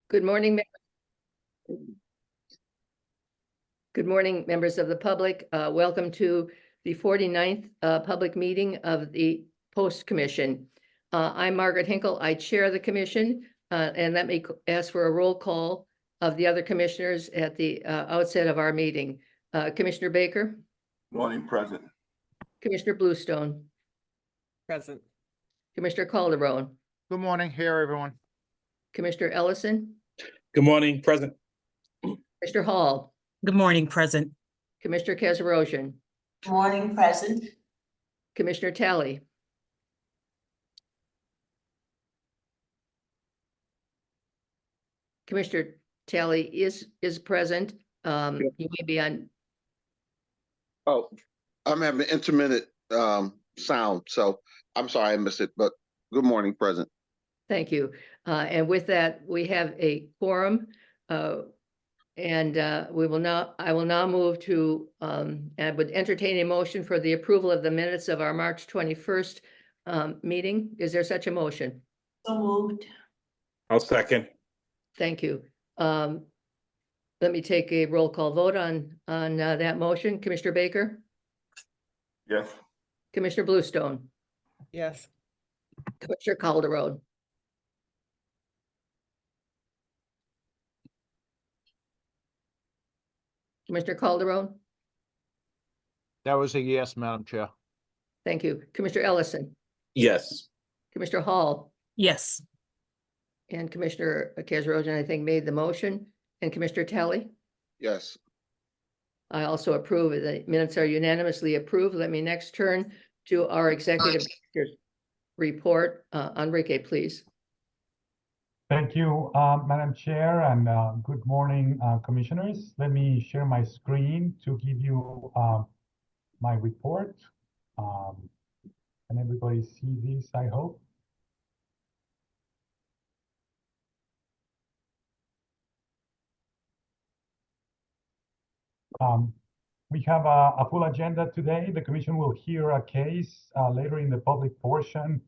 Good morning. Good morning, members of the public. Welcome to the 49th public meeting of the Post Commission. I'm Margaret Hinkle. I chair the commission, and let me ask for a roll call of the other commissioners at the outset of our meeting. Commissioner Baker. Morning, present. Commissioner Bluestone. Present. Commissioner Calderon. Good morning, here, everyone. Commissioner Ellison. Good morning, present. Mr. Hall. Good morning, present. Commissioner Kazarosian. Morning, present. Commissioner Talley. Commissioner Talley is present. You may be on. Oh, I'm having intermittent sound, so I'm sorry I missed it, but good morning, present. Thank you. And with that, we have a quorum. And I will now move to, and would entertain a motion for the approval of the minutes of our March 21st meeting. Is there such a motion? So moved. I'll second. Thank you. Let me take a roll call vote on that motion. Commissioner Baker, Yes. Commissioner Bluestone, Yes. Commissioner Calderon. Commissioner Calderon, That was a yes, Madam Chair. thank you. Commissioner Ellison, Yes. Commissioner Hall, Yes. and Commissioner Kazarosian, I think, made the motion, and Commissioner Talley. Yes, I also approve. The minutes are unanimously approved. Let me next turn to our executive director's report. Enrique, please. Thank you, Madam Chair, and good morning, commissioners. Let me share my screen to give you my report. Can everybody see this, I hope? We have a full agenda today. The commission will hear a case later in the public portion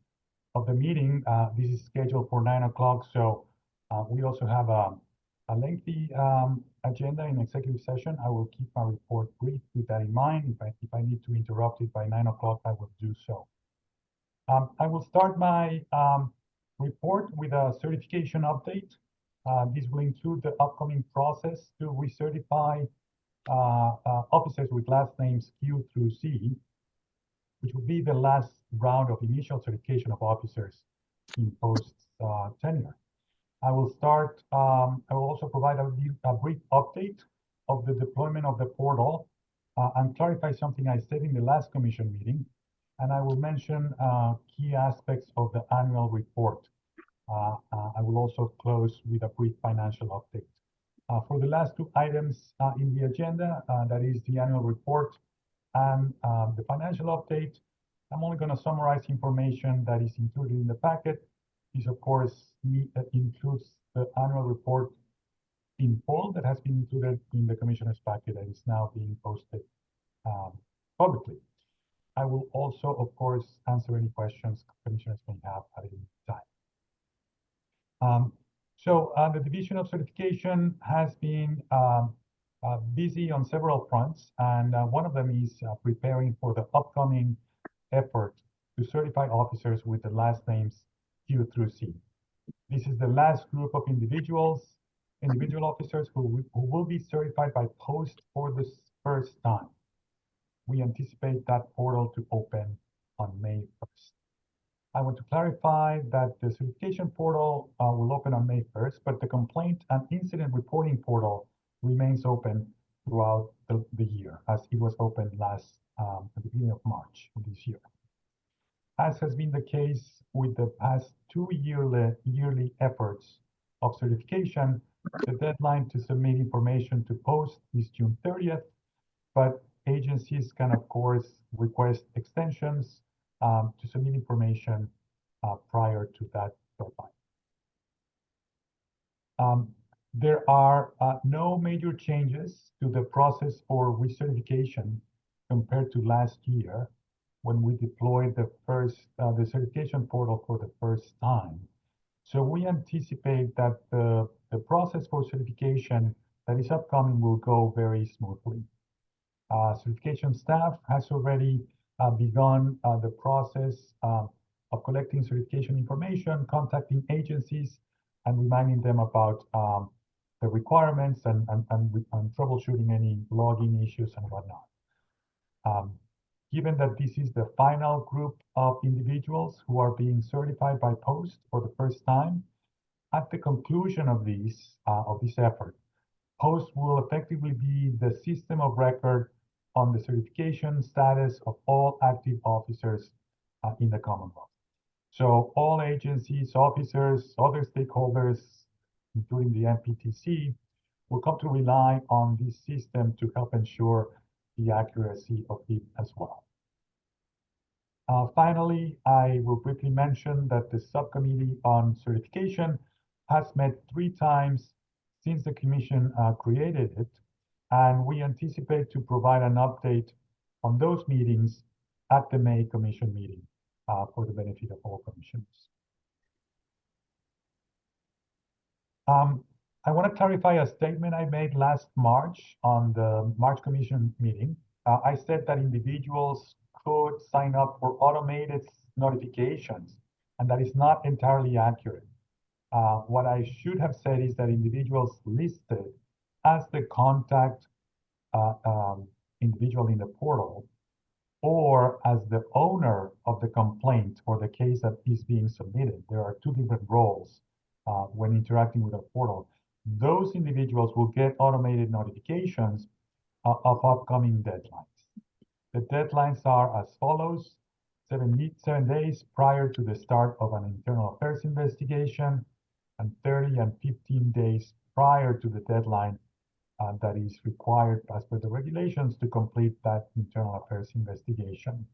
of the meeting. This is scheduled for 9 o'clock, so we also have a lengthy agenda in executive session. I will keep my report brief with that in mind. If I need to interrupt it by 9 o'clock, I will do so. I will start my report with a certification update. This will include the upcoming process to recertify officers with last names Q through C, which will be the last round of initial certification of officers in post tenure. I will also provide a brief update of the deployment of the portal and clarify something I said in the last commission meeting. And I will mention key aspects of the annual report. I will also close with a brief financial update. For the last two items in the agenda, that is the annual report and the financial update, I'm only going to summarize information that is included in the packet. This, of course, includes the annual report in full that has been included in the commissioner's packet that is now being posted publicly. I will also, of course, answer any questions commissioners may have at any time. So the Division of Certification has been busy on several fronts, and one of them is preparing for the upcoming effort to certify officers with the last names Q through C. This is the last group of individual officers who will be certified by post for the first time. We anticipate that portal to open on May 1st. I want to clarify that the certification portal will open on May 1st, but the complaint and incident reporting portal remains open throughout the year, as it was opened at the beginning of March of this year. As has been the case with the past two yearly efforts of certification, the deadline to submit information to post is June 30th, but agencies can, of course, request extensions to submit information prior to that deadline. There are no major changes to the process for recertification compared to last year when we deployed the certification portal for the first time. So we anticipate that the process for certification that is upcoming will go very smoothly. Certification staff has already begun the process of collecting certification information, contacting agencies, and reminding them about the requirements and troubleshooting any logging issues and whatnot. Given that this is the final group of individuals who are being certified by post for the first time, at the conclusion of this effort, post will effectively be the system of record on the certification status of all active officers in the Commonwealth. So all agencies, officers, other stakeholders, including the MPTC, will come to rely on this system to help ensure the accuracy of it as well. Finally, I will briefly mention that the subcommittee on certification has met 3 times since the commission created it, and we anticipate to provide an update on those meetings at the May commission meeting for the benefit of all commissioners. I want to clarify a statement I made last March on the March Commission meeting. I said that individuals could sign up for automated notifications, and that is not entirely accurate. What I should have said is that individuals listed as the contact individual in the portal, or as the owner of the complaint or the case that is being submitted. There are 2 different roles when interacting with a portal. Those individuals will get automated notifications of upcoming deadlines. The deadlines are as follows: 7 days prior to the start of an internal affairs investigation, and 30 and 15 days prior to the deadline that is required as per the regulations to complete that internal affairs investigation.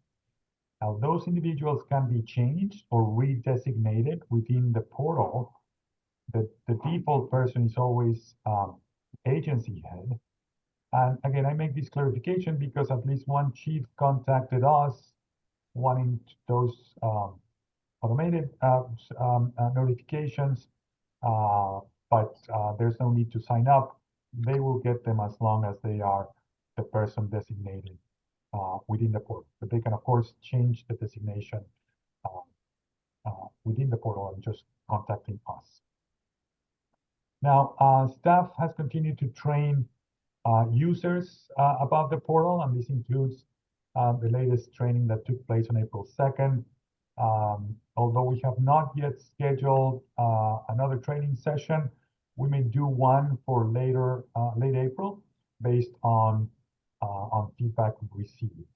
Now, those individuals can be changed or redesignated within the portal. The default person is always agency head. And again, I make this clarification because at least one chief contacted us wanting those automated notifications, but there's no need to sign up. They will get them as long as they are the person designated within the portal. But they can, of course, change the designation within the portal and just contacting us. Now, staff has continued to train users about the portal, and this includes the latest training that took place on April 2nd. Although we have not yet scheduled another training session, we may do one for late April based on feedback received.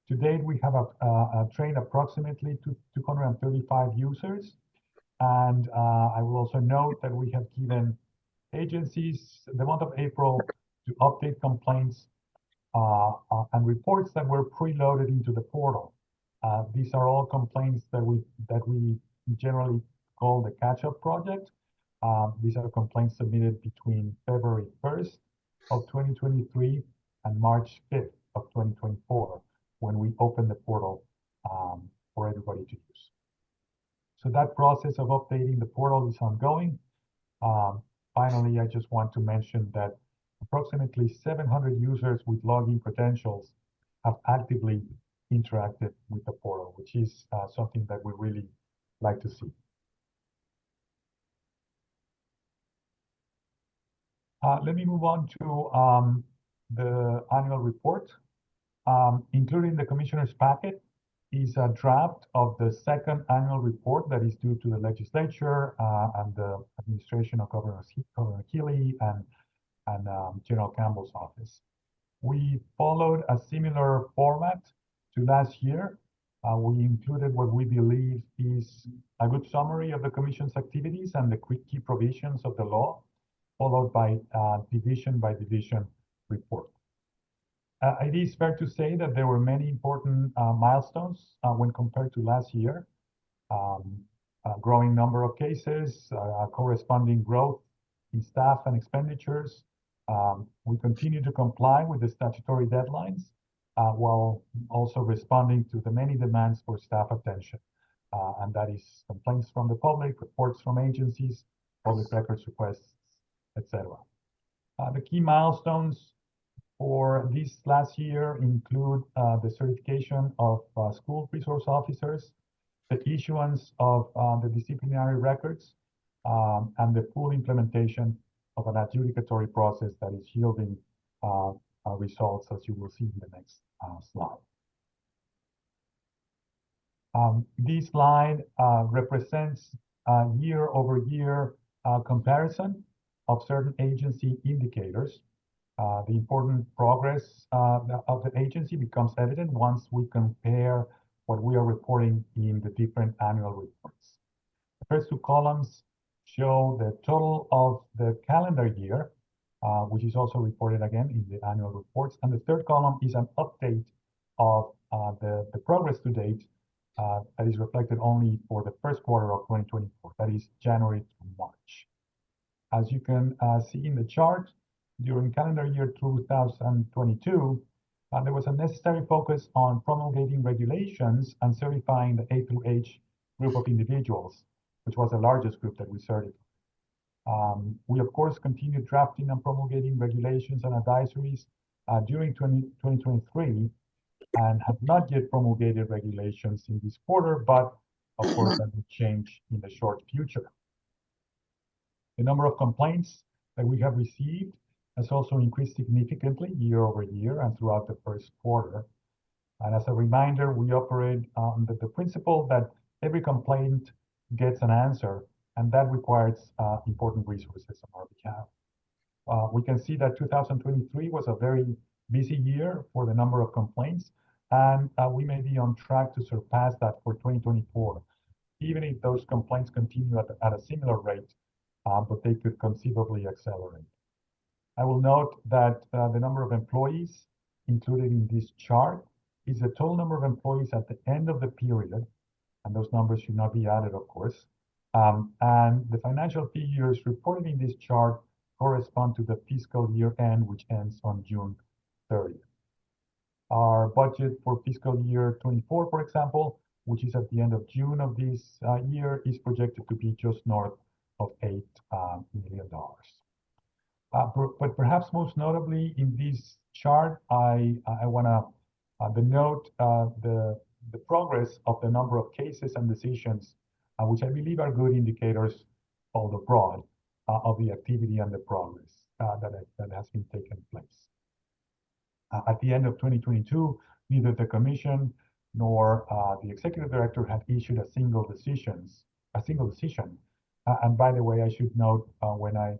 To date, we have trained approximately 235 users, and I will also note that we have given agencies the month of April to update complaints and reports that were preloaded into the portal. These are all complaints that we generally call the catch-up project. These are complaints submitted between February 1st of 2023 and March 5th of 2024, when we opened the portal for everybody to use. So that process of updating the portal is ongoing. Finally, I just want to mention that approximately 700 users with login credentials have actively interacted with the portal, which is something that we really like to see. Let me move on to the annual report. Included in the commissioner's packet is a draft of the 2nd annual report that is due to the legislature and the administration of Governor Healy and General Campbell's office. We followed a similar format to last year. We included what we believe is a good summary of the commission's activities and the key provisions of the law, followed by division by division report. It is fair to say that there were many important milestones when compared to last year. A growing number of cases, corresponding growth in staff and expenditures. We continue to comply with the statutory deadlines while also responding to the many demands for staff attention. and that is complaints from the public, reports from agencies, public records requests, etc. The key milestones for this last year include the certification of school resource officers, the issuance of the disciplinary records, and the full implementation of an adjudicatory process that is yielding results, as you will see in the next slide. This slide represents year-over-year comparison of certain agency indicators. The important progress of the agency becomes evident once we compare what we are reporting in the different annual reports. The first two columns show the total of the calendar year, which is also reported again in the annual reports. And the third column is an update of the progress to date that is reflected only for the first quarter of 2024, that is January to March. As you can see in the chart, during calendar year 2022, there was a necessary focus on promulgating regulations and certifying the A through H group of individuals, which was the largest group that we certified. We, of course, continued drafting and promulgating regulations and advisories during 2023 and have not yet promulgated regulations in this quarter, but of course that will change in the short future. The number of complaints that we have received has also increased significantly year over year and throughout the first quarter. And as a reminder, we operate on the principle that every complaint gets an answer, and that requires important resources on our behalf. We can see that 2023 was a very busy year for the number of complaints, and we may be on track to surpass that for 2024, even if those complaints continue at a similar rate, but they could conceivably accelerate. I will note that the number of employees included in this chart is the total number of employees at the end of the period, and those numbers should not be added, of course. And the financial figures reported in this chart correspond to the fiscal year end, which ends on June 30th. Our budget for fiscal year 24, for example, which is at the end of June of this year, is projected to be just north of $8 million. But perhaps most notably in this chart, I want to denote the progress of the number of cases and decisions, which I believe are good indicators, although broad, of the activity and the progress that has been taking place. At the end of 2022, neither the Commission nor the Executive Director had issued a single decision. And by the way, I should note when I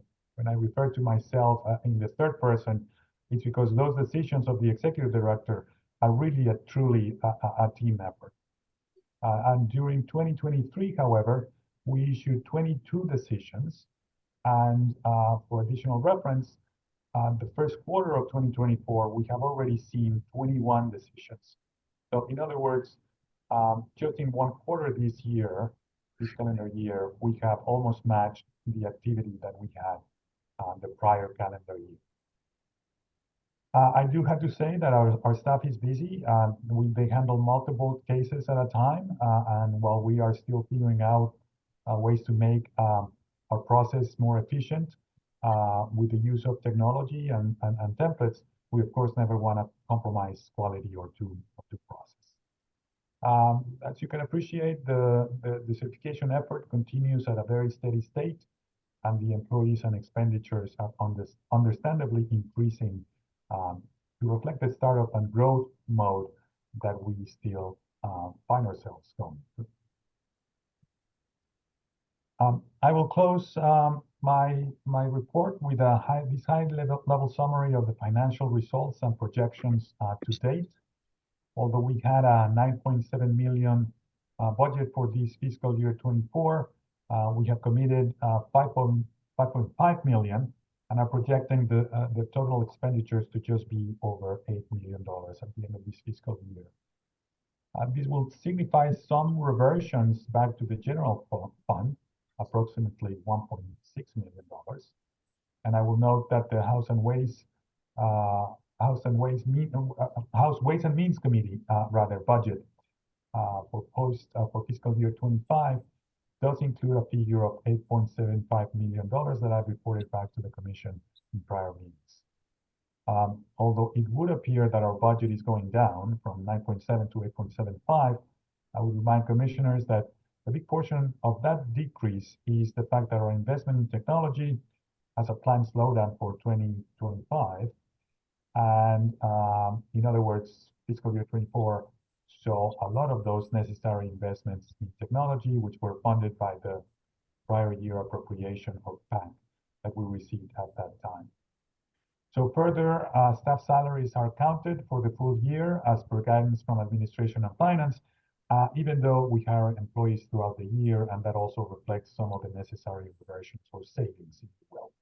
refer to myself in the third person, it's because those decisions of the Executive Director are really truly a team effort. And during 2023, however, we issued 22 decisions. And for additional reference, the first quarter of 2024, we have already seen 21 decisions. So in other words, just in one quarter this year, this calendar year, we have almost matched the activity that we had the prior calendar year. I do have to say that our staff is busy. They handle multiple cases at a time. And while we are still figuring out ways to make our process more efficient with the use of technology and templates, we of course never want to compromise quality or to process. As you can appreciate, the certification effort continues at a very steady state, and the employees and expenditures are understandably increasing to reflect the startup and growth mode that we still find ourselves going through. I will close my report with this high-level summary of the financial results and projections to date. Although we had a $9.7 million budget for this fiscal year 24, we have committed $5.5 million and are projecting the total expenditures to just be over $8 million at the end of this fiscal year. This will signify some reversions back to the general fund, approximately $1.6 million. And I will note that the House Ways and Means Committee budget for fiscal year 25 does include a figure of $8.75 million that I've reported back to the commission in prior meetings. Although it would appear that our budget is going down from 9.7 to 8.75, I would remind commissioners that a big portion of that decrease is the fact that our investment in technology has a planned slowdown for 2025. And in other words, fiscal year 24 saw a lot of those necessary investments in technology, which were funded by the prior year appropriation or PAC that we received at that time. So further, staff salaries are counted for the full year as per guidance from administration and finance, even though we hire employees throughout the year, and that also reflects some of the necessary reversions or savings, if you will.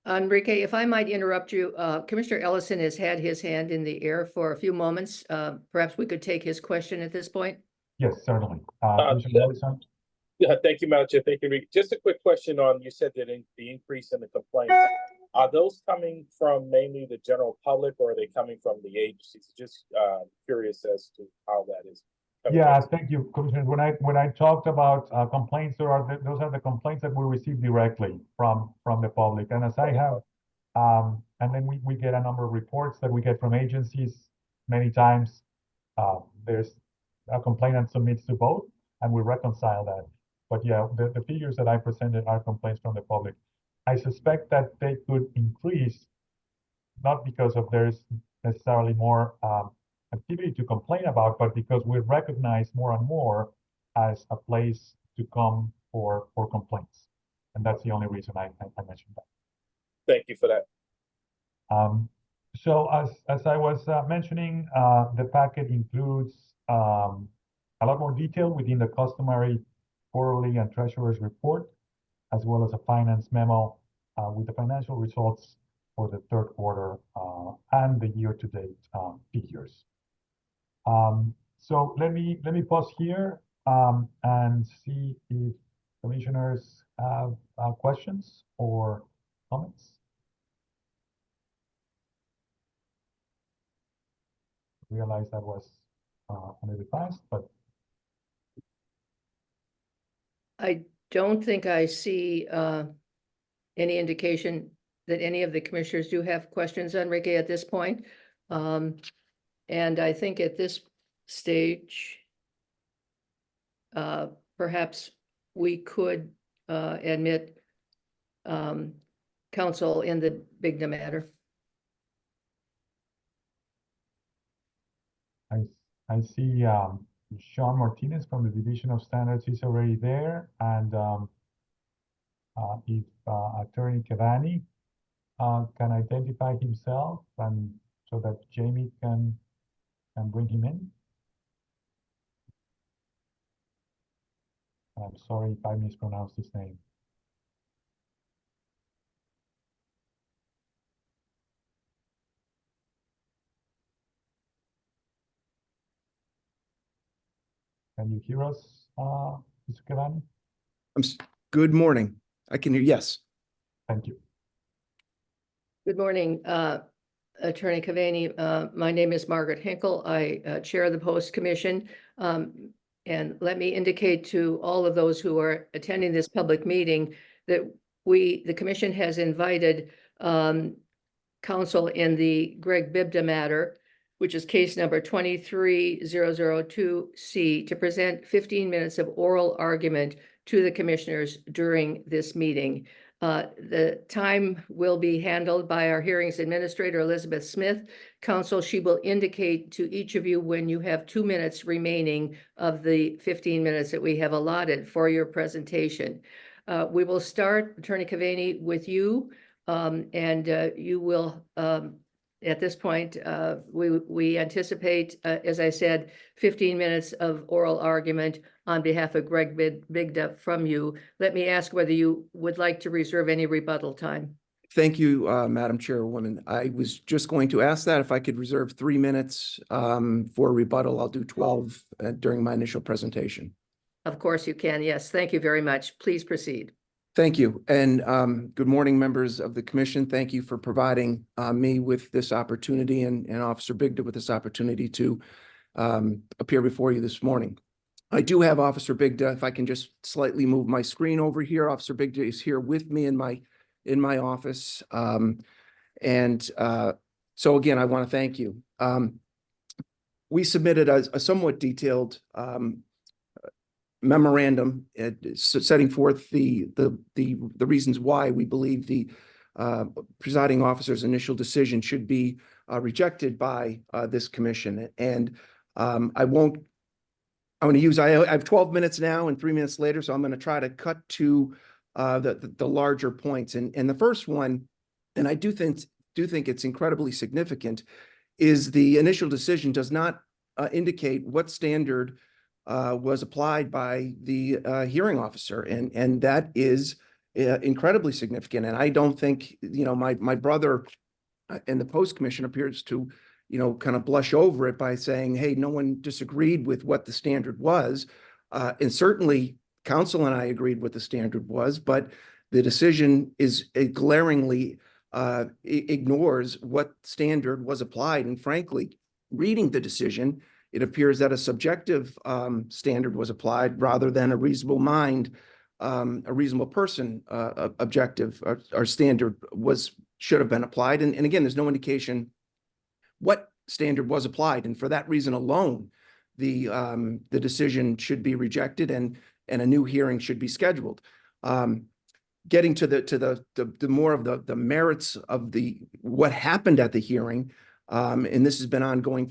Enrique, if I might interrupt you, Commissioner Ellison has had his hand in the air for a few moments. Perhaps we could take his question at this point. Yes, certainly. Commissioner Ellison? Yeah, thank you, Madam Chair. Thank you, Enrique. Just a quick question on, you said that the increase in the complaints, are those coming from mainly the general public or are they coming from the agencies? Just curious as to how that is. Yeah, thank you, Commissioner. When I talked about complaints, those are the complaints that we receive directly from the public. And as I have, and then we get a number of reports that we get from agencies. Many times, there's a complainant submits to both, and we reconcile that. But yeah, the figures that I presented are complaints from the public. I suspect that they could increase, not because of there's necessarily more activity to complain about, but because we recognize more and more as a place to come for complaints. And that's the only reason I mentioned that. Thank you for that. So as I was mentioning, the packet includes a lot more detail within the customary quarterly and treasurer's report, as well as a finance memo with the financial results for the third quarter and the year-to-date figures. So let me pause here and see if commissioners have questions or comments. I realize that was a little fast, but I don't think I see any indication that any of the commissioners do have questions, Enrique, at this point. And I think at this stage, perhaps we could admit counsel in the Bigda matter. I see Sean Martinez from the Division of Standards is already there, and if Attorney Cavani can identify himself, and so that Jamie can bring him in. I'm sorry if I mispronounced his name. Can you hear us, Mr. Cavani? Good morning. I can hear, yes. Thank you. Good morning, Attorney Cavani. My name is Margaret Hinkle. I chair the Post Commission. And let me indicate to all of those who are attending this public meeting that the commission has invited counsel in the Gregg Bigda matter, which is case number 23002C, to present 15 minutes of oral argument to the commissioners during this meeting. The time will be handled by our hearings administrator, Elizabeth Smith. Counsel, she will indicate to each of you when you have 2 minutes remaining of the 15 minutes that we have allotted for your presentation. We will start, Attorney Cavani, with you, and you will, at this point, we anticipate, as I said, 15 minutes of oral argument on behalf of Gregg Bigda from you. Let me ask whether you would like to reserve any rebuttal time. Thank you, Madam Chairwoman. I was just going to ask that if I could reserve 3 minutes for rebuttal. I'll do 12 during my initial presentation. Of course you can. Yes. Thank you very much. Please proceed. Thank you. And good morning, members of the commission. Thank you for providing me with this opportunity and Officer Bigda with this opportunity to appear before you this morning. I do have Officer Bigda. If I can just slightly move my screen over here. Officer Bigda is here with me in my office. So again, I want to thank you. We submitted a somewhat detailed memorandum setting forth the reasons why we believe the presiding officer's initial decision should be rejected by this commission. And I'm going to use, I have 12 minutes now and 3 minutes later, so I'm going to try to cut to the larger points. And the first one, and I do think it's incredibly significant, is the initial decision does not indicate what standard was applied by the hearing officer, and that is incredibly significant. And I don't think, my brother and the post commission appears to, kind of blush over it by saying, hey, no one disagreed with what the standard was. And certainly counsel and I agreed what the standard was, but the decision is glaringly ignores what standard was applied. And frankly, reading the decision, it appears that a subjective standard was applied rather than a reasonable mind, a reasonable person objective or standard should have been applied. And again, there's no indication what standard was applied. And for that reason alone, the decision should be rejected and a new hearing should be scheduled. Getting to the more of the merits of what happened at the hearing, and this has been ongoing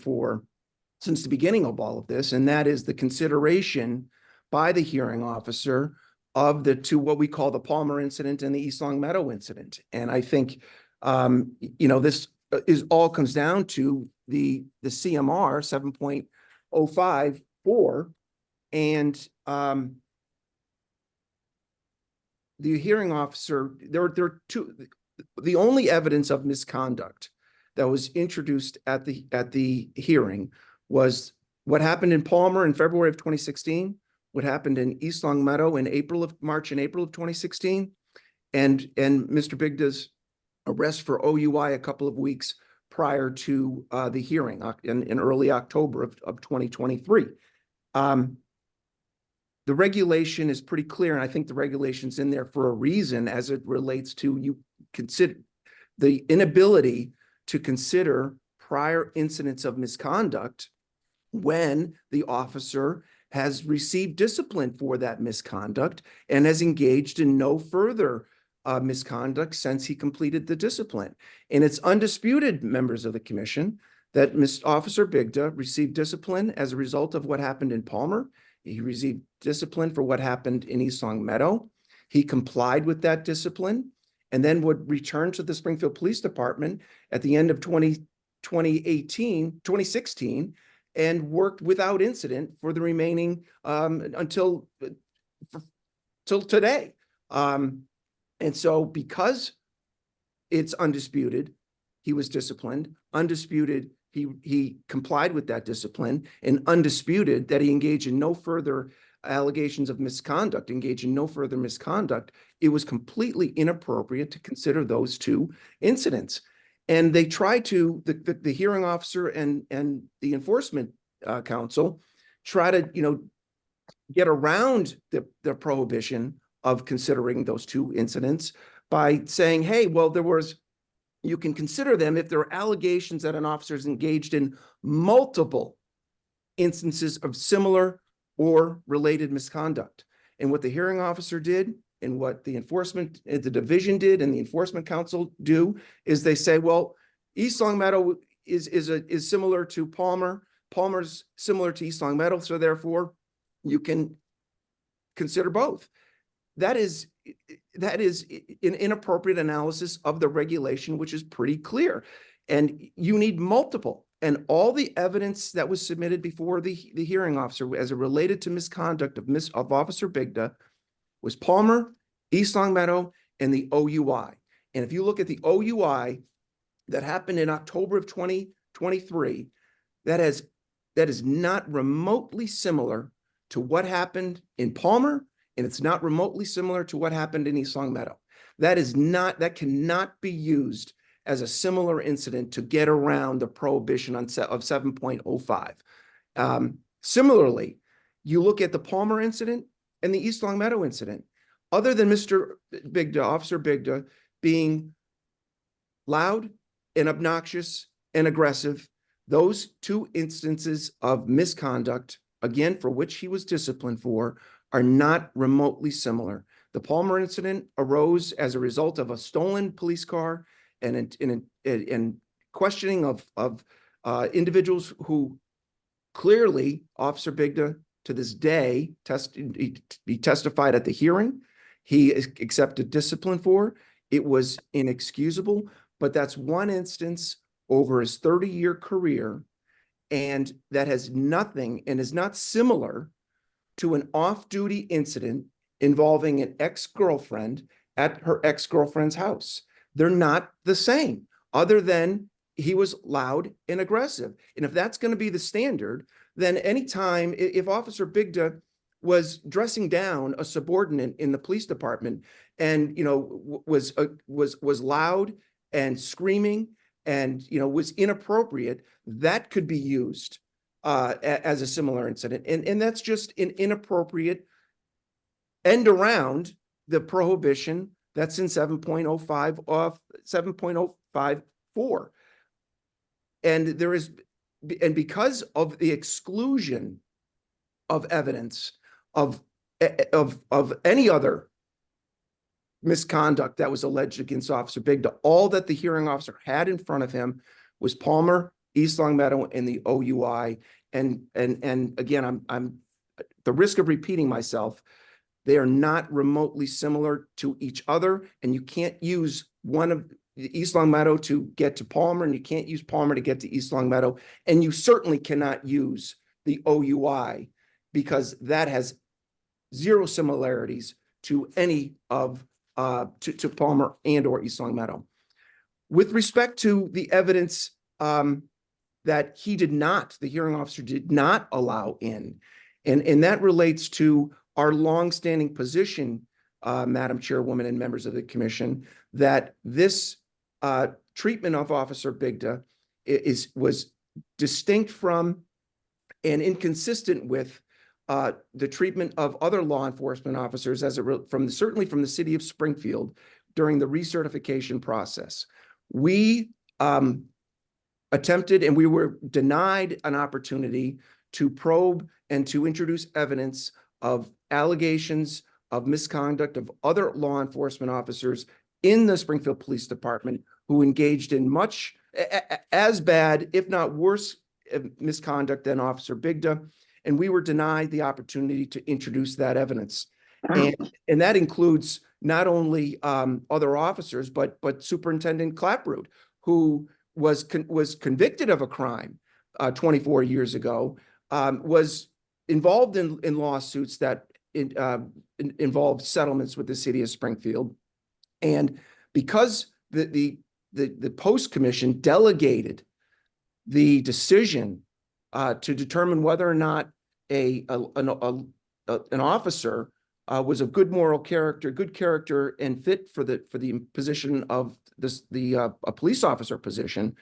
since the beginning of all of this, and that is the consideration by the hearing officer of the two, what we call the Palmer incident and the East Long Meadow incident. And I think, this all comes down to the CMR 7.054, and the hearing officer, there are two, the only evidence of misconduct that was introduced at the hearing was what happened in Palmer in February of 2016, what happened in East Long Meadow in March and April of 2016, and Mr. Bigda's arrest for OUI a couple of weeks prior to the hearing in early October of 2023. The regulation is pretty clear, and I think the regulation's in there for a reason as it relates to the inability to consider prior incidents of misconduct when the officer has received discipline for that misconduct and has engaged in no further misconduct since he completed the discipline. And it's undisputed, members of the commission, that Officer Bigda received discipline as a result of what happened in Palmer. He received discipline for what happened in East Long Meadow. He complied with that discipline and then would return to the Springfield Police Department at the end of 2016, and worked without incident for the remaining until today. And so because it's undisputed, he was disciplined, undisputed, he complied with that discipline, and undisputed that he engaged in no further allegations of misconduct, it was completely inappropriate to consider those two incidents. And they tried to, the hearing officer and the enforcement counsel try to, get around the prohibition of considering those two incidents by saying, hey, well, you can consider them if there are allegations that an officer is engaged in multiple instances of similar or related misconduct. And what the hearing officer did and what the division did and the enforcement counsel do is they say, well, East Long Meadow is similar to Palmer. Palmer's similar to East Long Meadow, so therefore you can consider both. That is an inappropriate analysis of the regulation, which is pretty clear. And you need multiple. And all the evidence that was submitted before the hearing officer as it related to misconduct of Officer Bigda was Palmer, East Long Meadow, and the OUI. And if you look at the OUI that happened in October of 2023, that is not remotely similar to what happened in Palmer, and it's not remotely similar to what happened in East Long Meadow. That cannot be used as a similar incident to get around the prohibition of 7.05. Similarly, you look at the Palmer incident and the East Long Meadow incident. Other than Mr. Bigda, Officer Bigda, being loud and obnoxious and aggressive, those two instances of misconduct, again, for which he was disciplined for, are not remotely similar. The Palmer incident arose as a result of a stolen police car and questioning of individuals who clearly, Officer Bigda, to this day, he testified at the hearing. He accepted discipline for. It was inexcusable, but that's one instance over his 30-year career, and that has nothing and is not similar to an off-duty incident involving an ex-girlfriend at her ex-girlfriend's house. They're not the same, other than he was loud and aggressive. And if that's going to be the standard, then anytime if Officer Bigda was dressing down a subordinate in the police department and, you know, was loud and screaming and, you know, was inappropriate, that could be used as a similar incident. And that's just an inappropriate end around the prohibition that's in 7.05 of 7.054. And there is, and because of the exclusion of evidence of any other misconduct that was alleged against Officer Bigda, all that the hearing officer had in front of him was Palmer, East Long Meadow, and the OUI. And again, I'm the risk of repeating myself. They are not remotely similar to each other, and you can't use one of the East Long Meadow to get to Palmer, and you can't use Palmer to get to East Long Meadow, and you certainly cannot use the OUI because that has zero similarities to any of to Palmer and or East Long Meadow. With respect to the evidence that he did not, the hearing officer did not allow in, and that relates to our longstanding position, Madam Chairwoman and members of the commission, that this treatment of Officer Bigda was distinct from and inconsistent with the treatment of other law enforcement officers certainly from the city of Springfield during the recertification process. We attempted and we were denied an opportunity to probe and to introduce evidence of allegations of misconduct of other law enforcement officers in the Springfield Police Department who engaged in much as bad, if not worse, misconduct than Officer Bigda. And we were denied the opportunity to introduce that evidence. And that includes not only other officers, but Superintendent Clapprood, who was convicted of a crime 24 years ago, was involved in lawsuits that involved settlements with the city of Springfield. And because the post commission delegated the decision to determine whether or not an officer was of good moral character, good character, and fit for the position of a police officer position,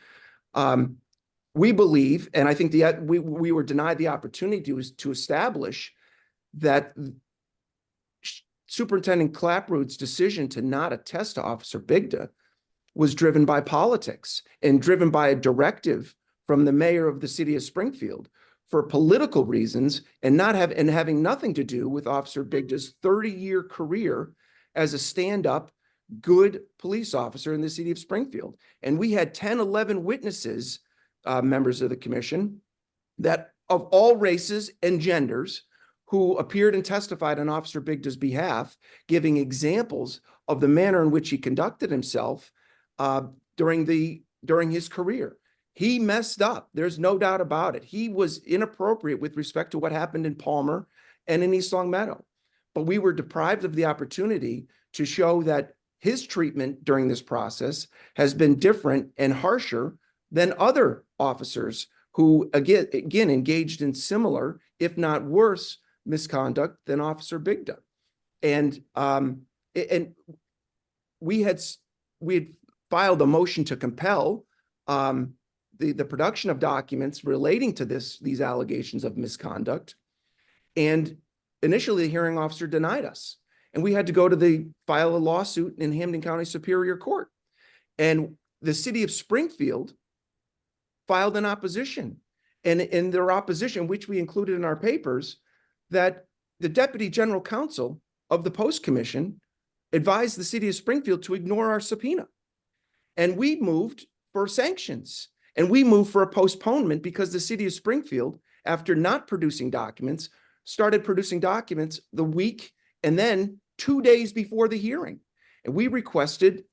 we believe, and I think we were denied the opportunity to establish that Superintendent Clapprood's decision to not attest to Officer Bigda was driven by politics and driven by a directive from the mayor of the city of Springfield for political reasons and having nothing to do with Officer Bigda's 30-year career as a stand-up good police officer in the city of Springfield. And we had 10, 11 witnesses, members of the commission, that of all races and genders who appeared and testified on Officer Bigda's behalf, giving examples of the manner in which he conducted himself during his career. He messed up. There's no doubt about it. He was inappropriate with respect to what happened in Palmer and in East Long Meadow. But we were deprived of the opportunity to show that his treatment during this process has been different and harsher than other officers who, again engaged in similar, if not worse, misconduct than Officer Bigda. And we had filed a motion to compel the production of documents relating to these allegations of misconduct. And initially, the hearing officer denied us. And we had to go to file a lawsuit in Hampden County Superior Court. And the city of Springfield filed an opposition. And in their opposition, which we included in our papers, that the Deputy General Counsel of the Post Commission advised the city of Springfield to ignore our subpoena. And we moved for sanctions. And we moved for a postponement because the city of Springfield, after not producing documents, started producing documents the week and then 2 days before the hearing. And we requested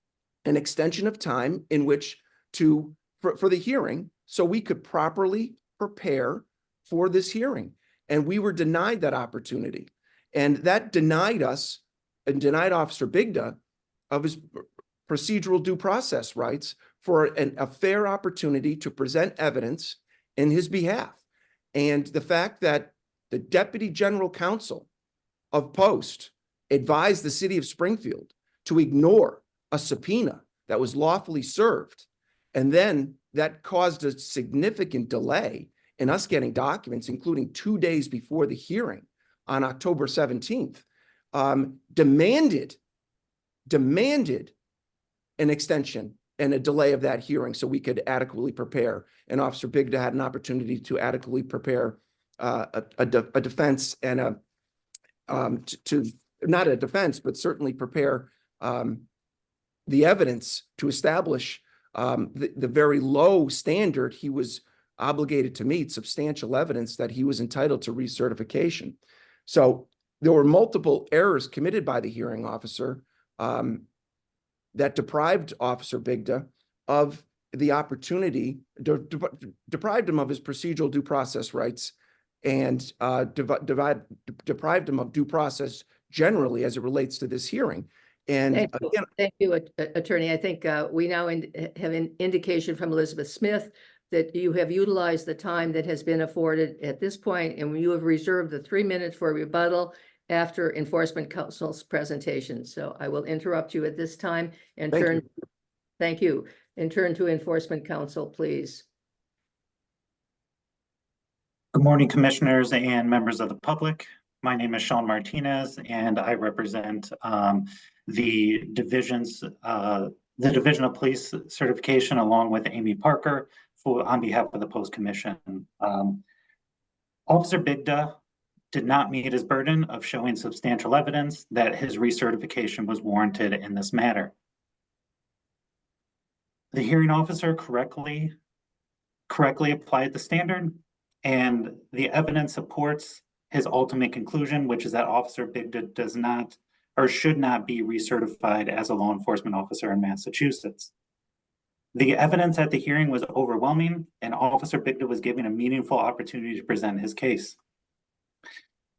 an extension of time in which for the hearing so we could properly prepare for this hearing. And we were denied that opportunity. And that denied us and denied Officer Bigda of his procedural due process rights for a fair opportunity to present evidence in his behalf. And the fact that the Deputy General Counsel of Post advised the city of Springfield to ignore a subpoena that was lawfully served, and then that caused a significant delay in us getting documents, including 2 days before the hearing on October 17th, demanded an extension and a delay of that hearing so we could adequately prepare. And Officer Bigda had an opportunity to adequately prepare a defense and not a defense, but certainly prepare the evidence to establish the very low standard he was obligated to meet, substantial evidence that he was entitled to recertification. So there were multiple errors committed by the hearing officer that deprived Officer Bigda of the opportunity, deprived him of his procedural due process rights, and deprived him of due process generally as it relates to this hearing. And Thank you, Attorney. I think we now have an indication from Elizabeth Smith that you have utilized the time that has been afforded at this point, and you have reserved the 3 minutes for rebuttal after Enforcement Counsel's presentation. So I will interrupt you at this time and thank you, and turn to Enforcement Counsel, please. Good morning, commissioners and members of the public. My name is Sean Martinez, and I represent the Division of Police Certification, along with Amy Parker, on behalf of the Post Commission. Officer Bigda did not meet his burden of showing substantial evidence that his recertification was warranted in this matter. The hearing officer correctly applied the standard, and the evidence supports his ultimate conclusion, which is that Officer Bigda does not or should not be recertified as a law enforcement officer in Massachusetts. The evidence at the hearing was overwhelming, and Officer Bigda was given a meaningful opportunity to present his case.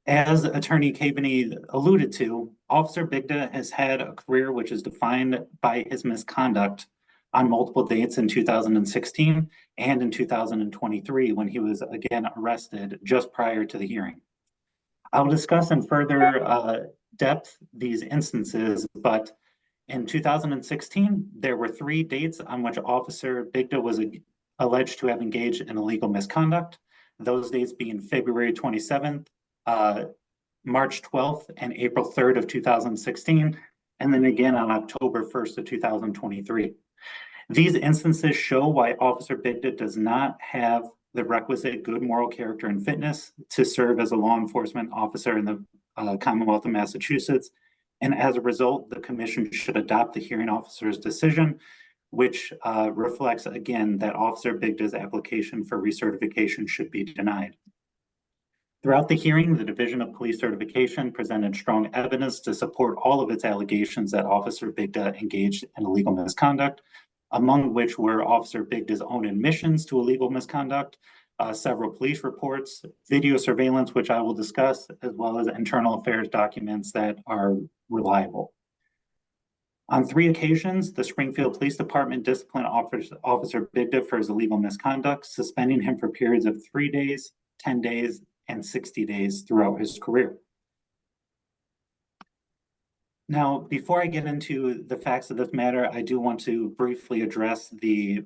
As Attorney Caveney alluded to, Officer Bigda has had a career which is defined by his misconduct on multiple dates in 2016 and in 2023, when he was again arrested just prior to the hearing. I'll discuss in further depth these instances, but in 2016, there were 3 dates on which Officer Bigda was alleged to have engaged in illegal misconduct. Those dates being February 27th, March 12th, and April 3rd of 2016, and then again on October 1st of 2023. These instances show why Officer Bigda does not have the requisite good moral character and fitness to serve as a law enforcement officer in the Commonwealth of Massachusetts. And as a result, the commission should adopt the hearing officer's decision, which reflects again that Officer Bigda's application for recertification should be denied. Throughout the hearing, the Division of Police Certification presented strong evidence to support all of its allegations that Officer Bigda engaged in illegal misconduct, among which were Officer Bigda's own admissions to illegal misconduct, several police reports, video surveillance, which I will discuss, as well as internal affairs documents that are reliable. On 3 occasions, the Springfield Police Department disciplined Officer Bigda for his illegal misconduct, suspending him for periods of 3 days, 10 days, and 60 days throughout his career. Now, before I get into the facts of this matter, I do want to briefly address the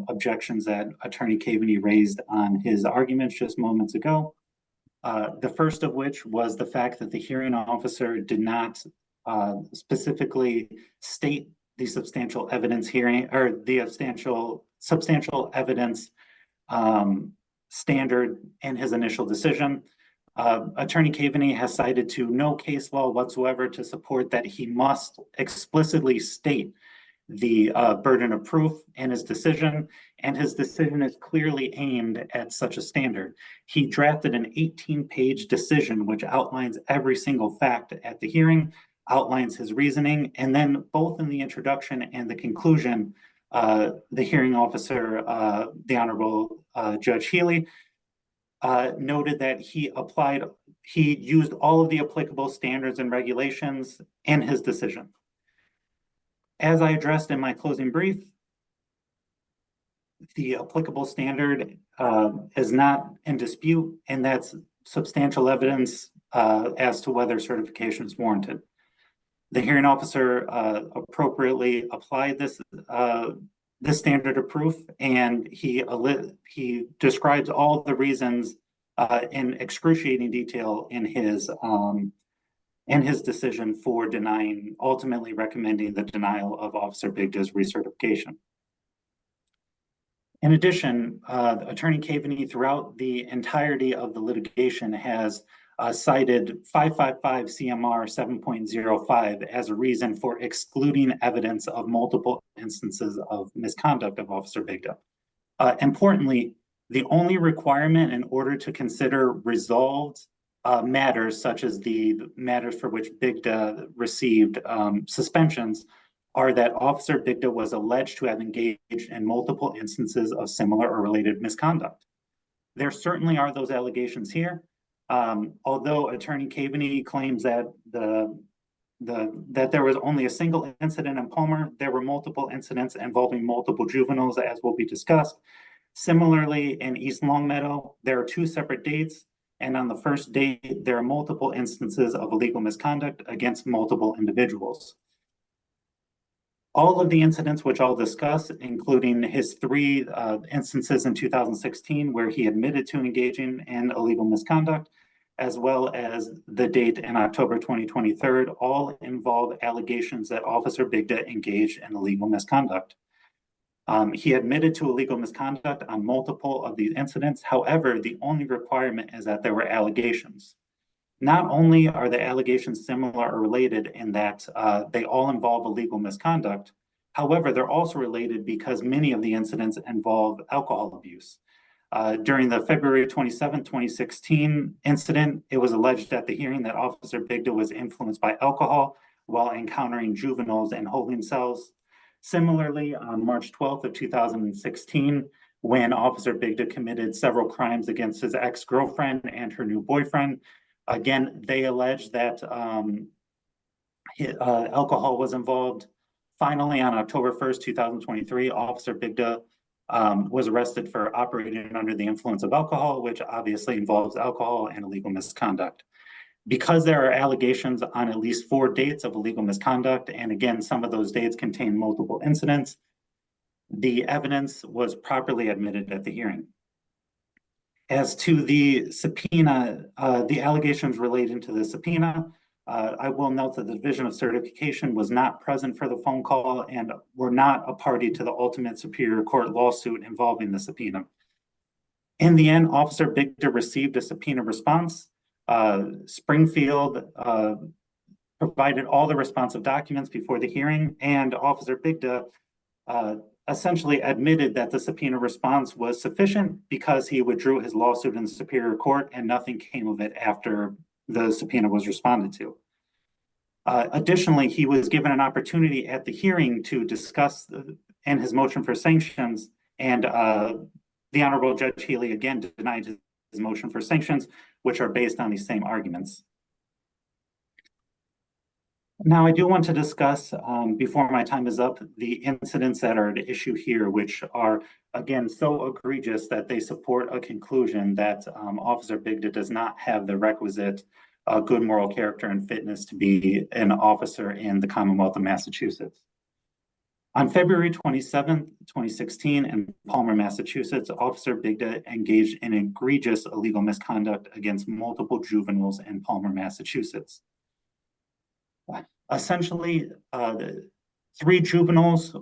objections that Attorney Caveney raised on his arguments just moments ago. The first of which was the fact that the hearing officer did not specifically state the substantial evidence hearing or the substantial evidence standard in his initial decision. Attorney Caveney has cited to no case law whatsoever to support that he must explicitly state the burden of proof in his decision, and his decision is clearly aimed at such a standard. He drafted an 18-page decision which outlines every single fact at the hearing, outlines his reasoning, and then both in the introduction and the conclusion, the hearing officer, the Honorable Judge Healy, noted that he used all of the applicable standards and regulations in his decision. As I addressed in my closing brief, the applicable standard is not in dispute, and that's substantial evidence as to whether certification is warranted. The hearing officer appropriately applied this standard of proof, and he describes all the reasons in excruciating detail in his decision for ultimately recommending the denial of Officer Bigda's recertification. In addition, Attorney Caveney throughout the entirety of the litigation has cited 555 CMR 7.05 as a reason for excluding evidence of multiple instances of misconduct of Officer Bigda. Importantly, the only requirement in order to consider resolved matters, such as the matters for which Bigda received suspensions, are that Officer Bigda was alleged to have engaged in multiple instances of similar or related misconduct. There certainly are those allegations here. Although Attorney Caveney claims that that there was only a single incident in Palmer, there were multiple incidents involving multiple juveniles, as will be discussed. Similarly, in East Longmeadow, there are 2 separate dates, and on the first date, there are multiple instances of illegal misconduct against multiple individuals. All of the incidents which I'll discuss, including his 3 instances in 2016 where he admitted to engaging in illegal misconduct, as well as the date in October 2023, all involve allegations that Officer Bigda engaged in illegal misconduct. He admitted to illegal misconduct on multiple of these incidents. However, the only requirement is that there were allegations. Not only are the allegations similar or related in that they all involve illegal misconduct, however, they're also related because many of the incidents involve alcohol abuse. During the February 27, 2016 incident, it was alleged at the hearing that Officer Bigda was influenced by alcohol while encountering juveniles in holding cells. Similarly, on March 12th of 2016, when Officer Bigda committed several crimes against his ex-girlfriend and her new boyfriend, again, they alleged that alcohol was involved. Finally, on October 1st, 2023, Officer Bigda was arrested for operating under the influence of alcohol, which obviously involves alcohol and illegal misconduct. Because there are allegations on at least 4 dates of illegal misconduct, and again, some of those dates contain multiple incidents, the evidence was properly admitted at the hearing. As to the subpoena, the allegations relating to the subpoena, I will note that the Division of Certification was not present for the phone call and were not a party to the ultimate Superior Court lawsuit involving the subpoena. In the end, Officer Bigda received a subpoena response. Springfield provided all the responsive documents before the hearing, and Officer Bigda essentially admitted that the subpoena response was sufficient because he withdrew his lawsuit in the Superior Court and nothing came of it after the subpoena was responded to. Additionally, he was given an opportunity at the hearing to discuss in his motion for sanctions, and the Honorable Judge Healy again denied his motion for sanctions, which are based on these same arguments. Now, I do want to discuss, before my time is up, the incidents that are at issue here, which are, again, so egregious that they support a conclusion that Officer Bigda does not have the requisite good moral character and fitness to be an officer in the Commonwealth of Massachusetts. On February 27th, 2016, in Palmer, Massachusetts, Officer Bigda engaged in egregious illegal misconduct against multiple juveniles in Palmer, Massachusetts. Essentially, the 3 juveniles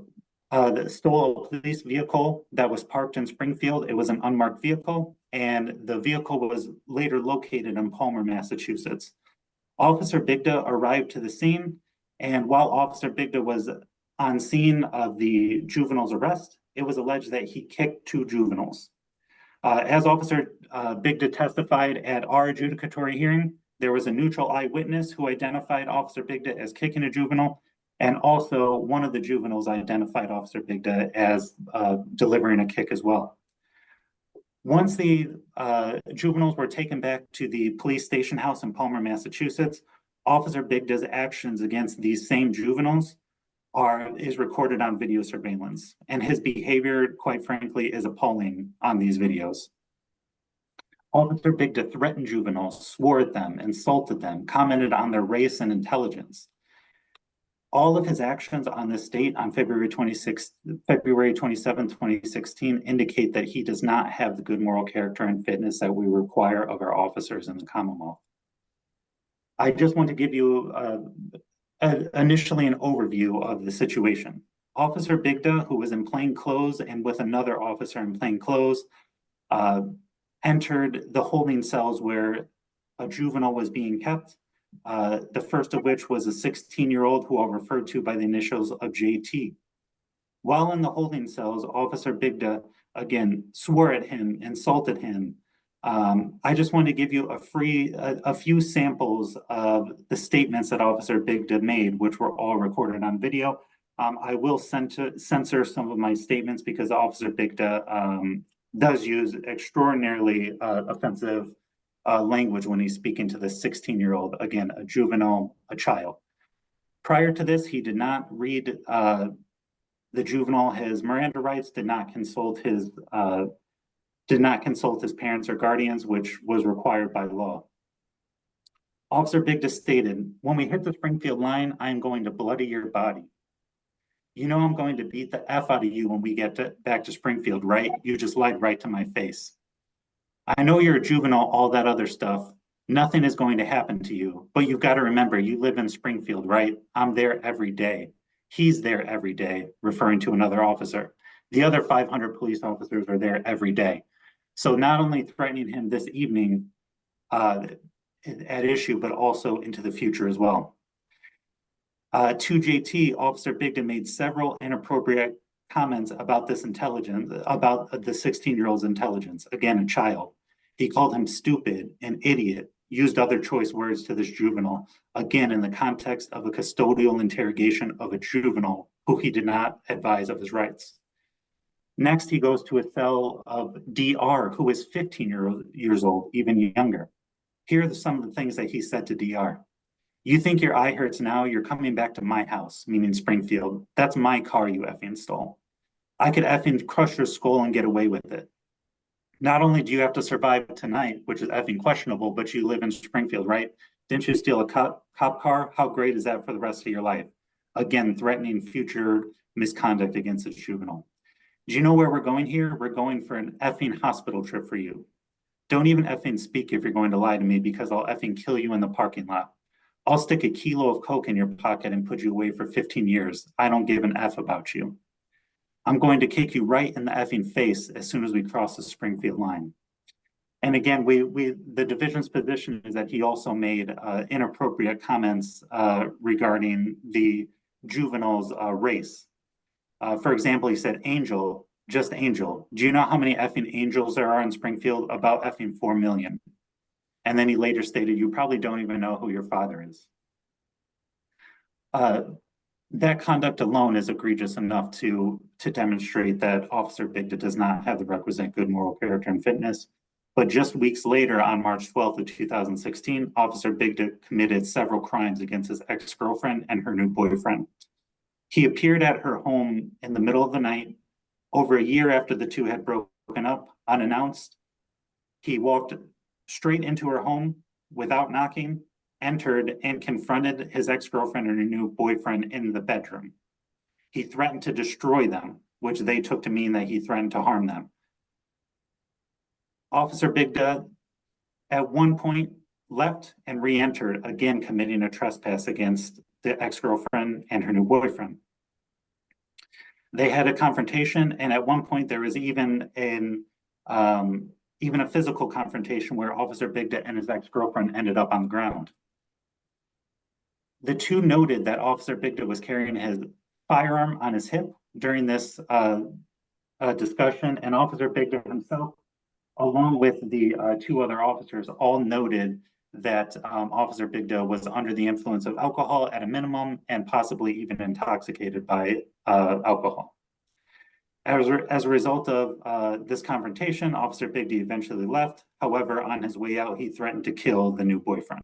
that stole a police vehicle that was parked in Springfield. It was an unmarked vehicle, and the vehicle was later located in Palmer, Massachusetts. Officer Bigda arrived to the scene, and while Officer Bigda was on scene of the juvenile's arrest, it was alleged that he kicked 2 juveniles. As Officer Bigda testified at our adjudicatory hearing, there was a neutral eyewitness who identified Officer Bigda as kicking a juvenile, and also one of the juveniles identified Officer Bigda as delivering a kick as well. Once the juveniles were taken back to the police station house in Palmer, Massachusetts, Officer Bigda's actions against these same juveniles is recorded on video surveillance, and his behavior, quite frankly, is appalling on these videos. Officer Bigda threatened juveniles, swore at them, insulted them, commented on their race and intelligence. All of his actions on this date, on February 27, 2016, indicate that he does not have the good moral character and fitness that we require of our officers in the Commonwealth. I just want to give you initially an overview of the situation. Officer Bigda, who was in plain clothes and with another officer in plain clothes, entered the holding cells where a juvenile was being kept. The first of which was a 16-year-old who I'll refer to by the initials of JT. While in the holding cells, Officer Bigda, again, swore at him, insulted him. I just want to give you a few samples of the statements that Officer Bigda made, which were all recorded on video. I will censor some of my statements because Officer Bigda does use extraordinarily offensive language when he's speaking to the 16-year-old, again, a juvenile, a child. Prior to this, he did not read the juvenile his Miranda rights, did not consult his parents or guardians, which was required by law. Officer Bigda stated, "When we hit the Springfield line, I'm going to bloody your body. You know I'm going to beat the F out of you when we get back to Springfield, right? You just lied right to my face. I know you're a juvenile, all that other stuff. Nothing is going to happen to you, but you've got to remember, you live in Springfield, right? I'm there every day. He's there every day," referring to another officer. The other 500 police officers are there every day. So not only threatening him this evening at issue, but also into the future as well. To JT, Officer Bigda made several inappropriate comments about this intelligence, about the 16-year-old's intelligence, again, a child. He called him stupid, an idiot, used other choice words to this juvenile, again, in the context of a custodial interrogation of a juvenile who he did not advise of his rights. Next, he goes to a cell of DR, who is 15 years old, even younger. Here are some of the things that he said to DR. "You think your eye hurts now? You're coming back to my house," meaning Springfield. "That's my car you effing stole. I could effing crush your skull and get away with it. Not only do you have to survive tonight, which is effing questionable, but you live in Springfield, right? Didn't you steal a cop car? How great is that for the rest of your life?" Again, threatening future misconduct against this juvenile. "Do you know where we're going here? We're going for an effing hospital trip for you. Don't even effing speak if you're going to lie to me because I'll effing kill you in the parking lot. I'll stick a kilo of coke in your pocket and put you away for 15 years. I don't give an F about you. I'm going to kick you right in the effing face as soon as we cross the Springfield line." And again, the division's position is that he also made inappropriate comments regarding the juvenile's race. For example, he said, "Angel, just Angel. Do you know how many effing angels there are in Springfield? About effing 4 million. And then he later stated, "You probably don't even know who your father is." That conduct alone is egregious enough to demonstrate that Officer Bigda does not have the requisite good moral character and fitness. But just weeks later, on March 12th of 2016, Officer Bigda committed several crimes against his ex-girlfriend and her new boyfriend. He appeared at her home in the middle of the night, over a year after the two had broken up, unannounced. He walked straight into her home without knocking, entered and confronted his ex-girlfriend and her new boyfriend in the bedroom. He threatened to destroy them, which they took to mean that he threatened to harm them. Officer Bigda at one point left and re-entered, again committing a trespass against the ex-girlfriend and her new boyfriend. They had a confrontation, and at one point there was even a physical confrontation where Officer Bigda and his ex-girlfriend ended up on the ground. The two noted that Officer Bigda was carrying his firearm on his hip during this discussion, and Officer Bigda himself, along with the two other officers, all noted that Officer Bigda was under the influence of alcohol at a minimum and possibly even intoxicated by alcohol. As a result of this confrontation, Officer Bigda eventually left. However, on his way out, he threatened to kill the new boyfriend.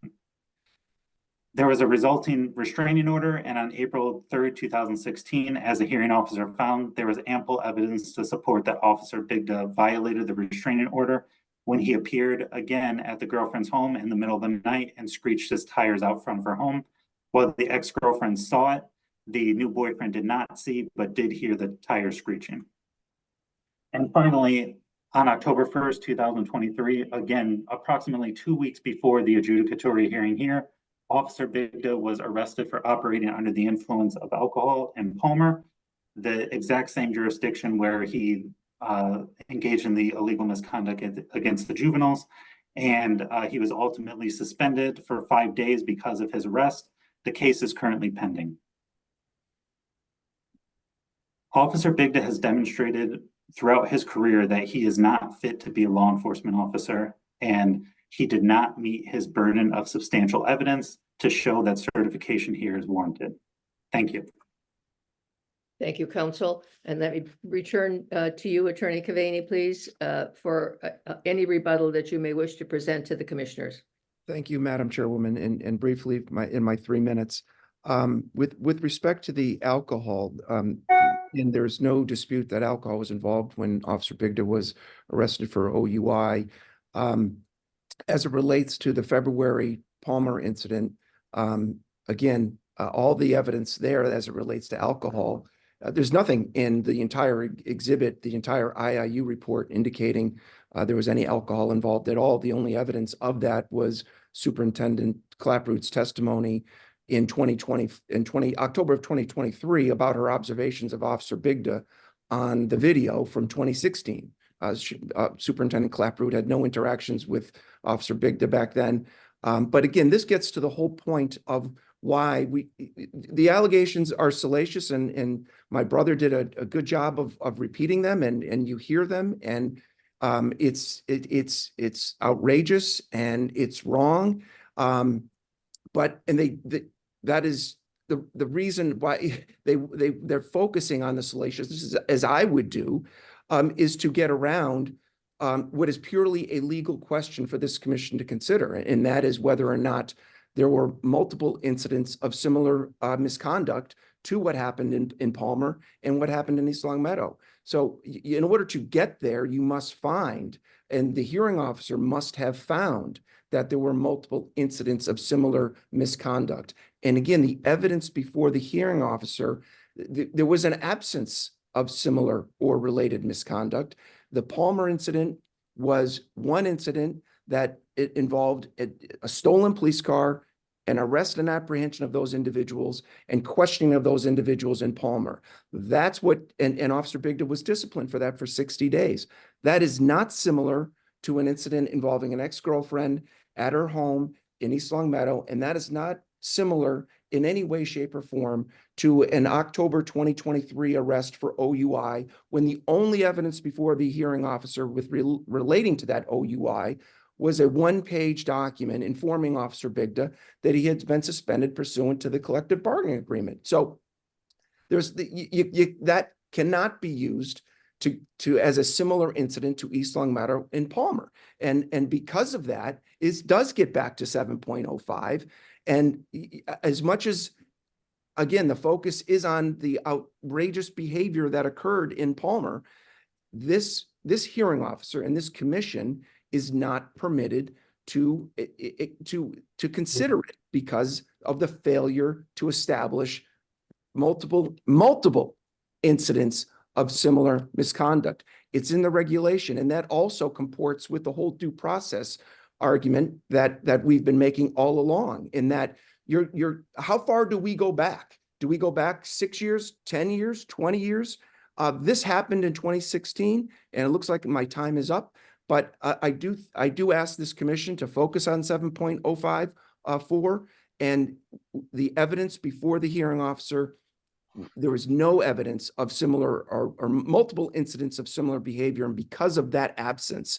There was a resulting restraining order, and on April 3rd, 2016, as a hearing officer found, there was ample evidence to support that Officer Bigda violated the restraining order when he appeared again at the girlfriend's home in the middle of the night and screeched his tires out front of her home. While the ex-girlfriend saw it, the new boyfriend did not see, but did hear the tires screeching. And finally, on October 1st, 2023, again, approximately 2 weeks before the adjudicatory hearing here, Officer Bigda was arrested for operating under the influence of alcohol in Palmer, the exact same jurisdiction where he engaged in the illegal misconduct against the juveniles. And he was ultimately suspended for 5 days because of his arrest. The case is currently pending. Officer Bigda has demonstrated throughout his career that he is not fit to be a law enforcement officer, and he did not meet his burden of substantial evidence to show that certification here is warranted. Thank you. Thank you, counsel. And let me return to you, Attorney Cavani, please, for any rebuttal that you may wish to present to the commissioners. Thank you, Madam Chairwoman. And briefly, in my 3 minutes, with respect to the alcohol, and there's no dispute that alcohol was involved when Officer Bigda was arrested for OUI. As it relates to the February Palmer incident, again, all the evidence there as it relates to alcohol, there's nothing in the entire exhibit, the entire IIU report indicating there was any alcohol involved at all. The only evidence of that was Superintendent Claproot's testimony in October of 2023 about her observations of Officer Bigda on the video from 2016. Superintendent Claproot had no interactions with Officer Bigda back then. But again, this gets to the whole point of why the allegations are salacious, and my brother did a good job of repeating them, and you hear them, and it's outrageous and it's wrong. That is the reason why they're focusing on the salacious, as I would do, is to get around what is purely a legal question for this commission to consider, and that is whether or not there were multiple incidents of similar misconduct to what happened in Palmer and what happened in East Long Meadow. So in order to get there, you must find, and the hearing officer must have found, that there were multiple incidents of similar misconduct. And again, the evidence before the hearing officer, there was an absence of similar or related misconduct. The Palmer incident was one incident that it involved a stolen police car, an arrest and apprehension of those individuals, and questioning of those individuals in Palmer. That's what, and Officer Bigda was disciplined for that for 60 days. That is not similar to an incident involving an ex-girlfriend at her home in East Long Meadow, and that is not similar in any way, shape, or form to an October 2023 arrest for OUI, when the only evidence before the hearing officer relating to that OUI was a one-page document informing Officer Bigda that he had been suspended pursuant to the collective bargaining agreement. So there's that cannot be used to as a similar incident to East Long Meadow in Palmer. And because of that, it does get back to 7.05. And as much as, again, the focus is on the outrageous behavior that occurred in Palmer, this hearing officer and this commission is not permitted to consider it because of the failure to establish multiple incidents of similar misconduct. It's in the regulation, and that also comports with the whole due process argument that we've been making all along, in that how far do we go back? Do we go back 6 years, 10 years, 20 years? This happened in 2016, and it looks like my time is up. But I do ask this commission to focus on 7.054 and the evidence before the hearing officer. There was no evidence of similar or multiple incidents of similar behavior, and because of that absence,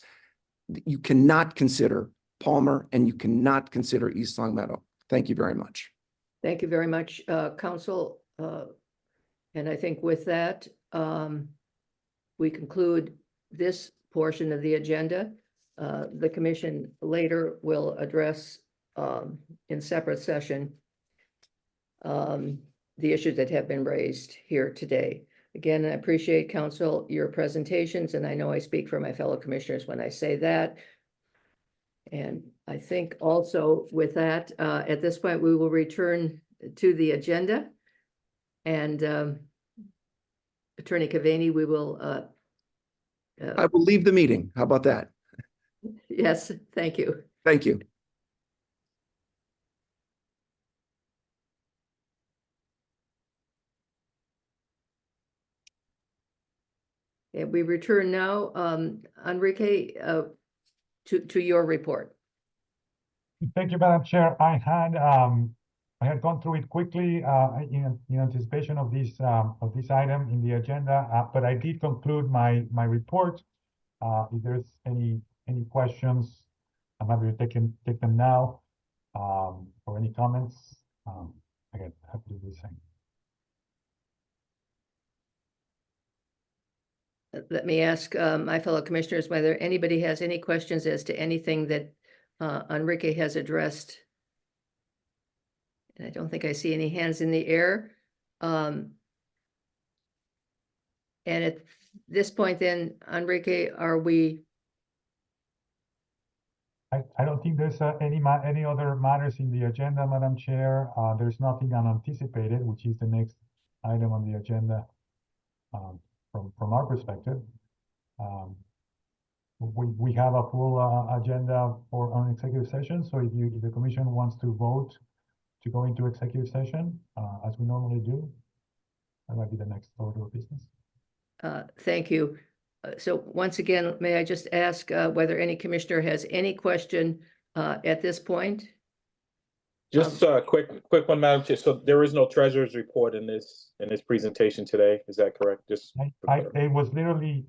you cannot consider Palmer and you cannot consider East Long Meadow. Thank you very much. Thank you very much, Council. And I think with that, we conclude this portion of the agenda. The commission later will address in separate session the issues that have been raised here today. Again, I appreciate, Council, your presentations, and I know I speak for my fellow commissioners when I say that. And I think also with that, at this point, we will return to the agenda. And Attorney Cavani, we will I will leave the meeting. How about that? yes, thank you. Thank you. And we return now, Enrique, to your report. Thank you, Madam Chair. I had gone through it quickly in anticipation of this item in the agenda, but I did conclude my report. If there's any questions, I'm happy to take them now, or any comments. Again, happy to do the same. Let me ask my fellow commissioners whether anybody has any questions as to anything that Enrique has addressed. And I don't think I see any hands in the air. And at this point then, Enrique, are we? I don't think there's any other matters in the agenda, Madam Chair. There's nothing unanticipated, which is the next item on the agenda from our perspective. We have a full agenda for an executive session. So if the commission wants to vote to go into executive session, as we normally do, that might be the next order of business. Thank you. So once again, may I just ask whether any commissioner has any question at this point? Just a quick one, Madam Chair. So there is no treasurer's report in this presentation today. Is that correct? Just it was literally,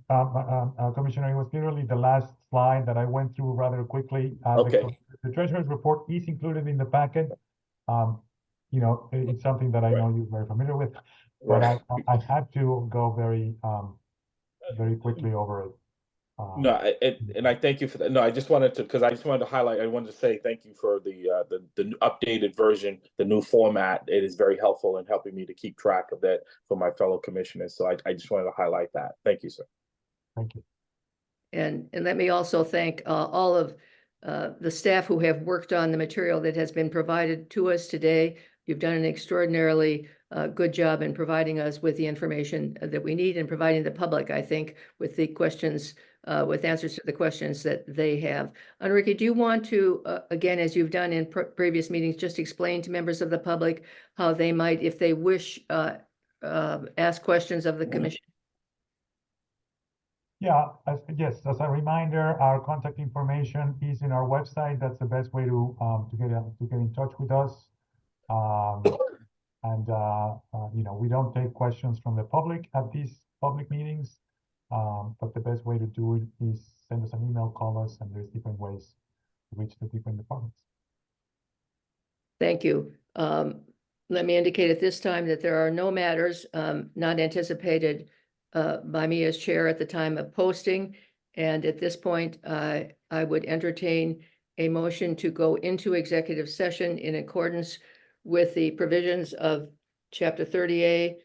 Commissioner, it was literally the last slide that I went through rather quickly. Okay. The treasurer's report is included in the packet. You know, it's something that I know you're very familiar with, but I had to go very quickly over it. No, and I thank you for that. No, I just wanted to highlight. I wanted to say thank you for the updated version, the new format. It is very helpful in helping me to keep track of that for my fellow commissioners. So I just wanted to highlight that. Thank you, sir. Thank you. And let me also thank all of the staff who have worked on the material that has been provided to us today. You've done an extraordinarily good job in providing us with the information that we need and providing the public, I think, with the questions, with answers to the questions that they have. Enrique, do you want to, again, as you've done in previous meetings, just explain to members of the public how they might, if they wish, ask questions of the commission? Yeah, yes, as a reminder, our contact information is in our website. That's the best way to get in touch with us. You know, we don't take questions from the public at these public meetings, but the best way to do it is send us an email, call us, and there's different ways to reach the different departments. Thank you. Let me indicate at this time that there are no matters not anticipated by me as chair at the time of posting. And at this point, I would entertain a motion to go into executive session in accordance with the provisions of Chapter 30A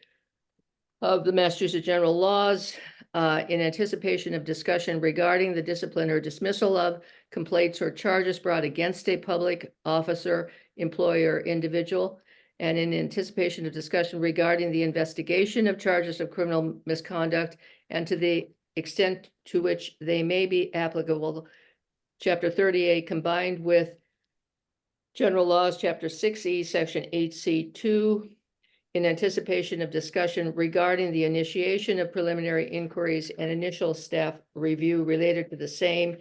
of the Massachusetts General Laws, in anticipation of discussion regarding the discipline or dismissal of complaints or charges brought against a public officer, employee, or individual, and in anticipation of discussion regarding the investigation of charges of criminal misconduct and to the extent to which they may be applicable, Chapter 38 combined with General Laws, Chapter 6E, Section 8C2, in anticipation of discussion regarding the initiation of preliminary inquiries and initial staff review related to the same,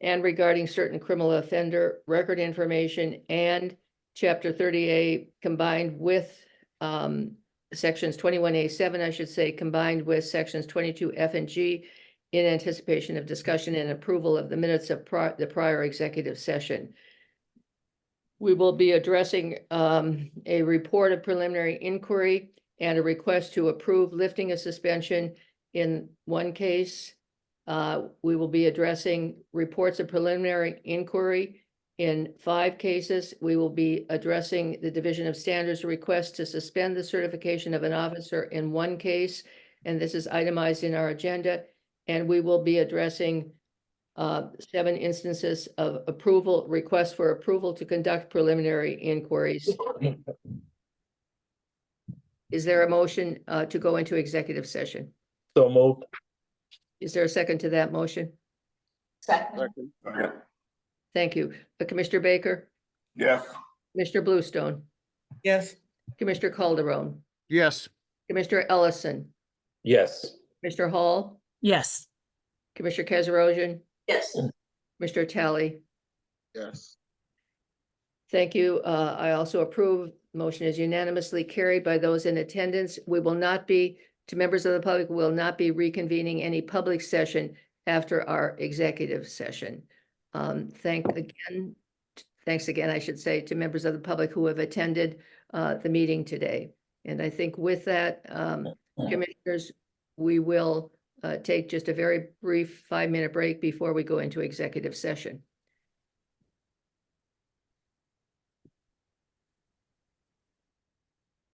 and regarding certain criminal offender record information, and Chapter 38 combined with Sections 21A7, I should say, combined with Sections 22F and G, in anticipation of discussion and approval of the minutes of the prior executive session. We will be addressing a report of preliminary inquiry and a request to approve lifting a suspension in one case. We will be addressing reports of preliminary inquiry in 5 cases. We will be addressing the Division of Standards request to suspend the certification of an officer in 1 case, and this is itemized in our agenda. And we will be addressing 7 instances of approval, requests for approval to conduct preliminary inquiries. Is there a motion to go into executive session? So moved. Is there a second to that motion? Second. Thank you. Commissioner Baker, Yes. Mr. Bluestone, Yes. Commissioner Calderon, Yes. Commissioner Ellison, Yes. Mr. Hall, Yes. Commissioner Kazarosian, Yes. Mr. Tally. Yes. Thank you. I also approve. Motion is unanimously carried by those in attendance. We will not be, to members of the public, will not be reconvening any public session after our executive session. Thanks again, I should say, to members of the public who have attended the meeting today. And I think with that, commissioners, we will take just a very brief 5-minute break before we go into executive session.